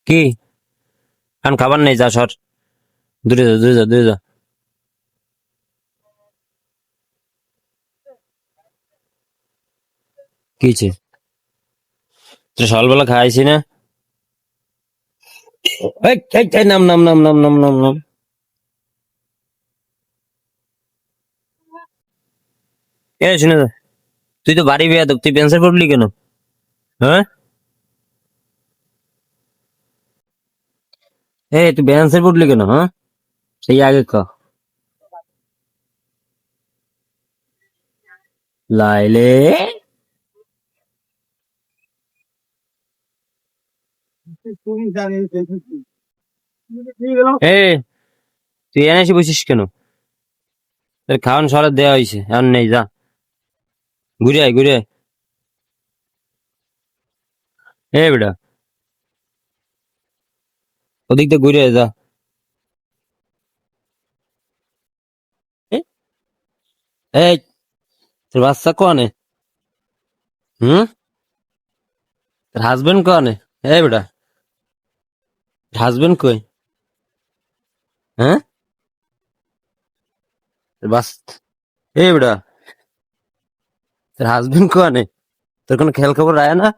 কি? এখন খাবার নেই, যা সর। দূরে যা, দূরে যা, দূরে যা। কি হয়েছে? তোর সকালবেলা খাইছি না? এই, এই, এই, নাম নাম নাম নাম নাম নাম নাম। এ শুনে যা। তুই তো বাড়ি বেয়াদব, তুই প্যান্সেল পরলি কেন? হ্যাঁ? এ তুই প্যান্সেল পরলি কেন? হ্যাঁ, সেই আগে ক। লাইলে। এ তুই এনে এসে বসিস কেন? তোর খাওয়ান সরাত দেওয়া হয়েছে, এখন নেই, যা। ঘুরে আয়, ঘুরে আয়। এ বেটা, ওদিক দিয়ে ঘুরে আয়, যা। এ, এই, তোর বাচ্চা কনে? হুম? তোর হাজবেন্ড কনে? এ বেটা, হাজবেন্ড কই? হ্যাঁ? তোর বাস। এ বেটা, তোর হাজবেন্ড কনে? তোর কোনো খেয়াল খবর আয় না?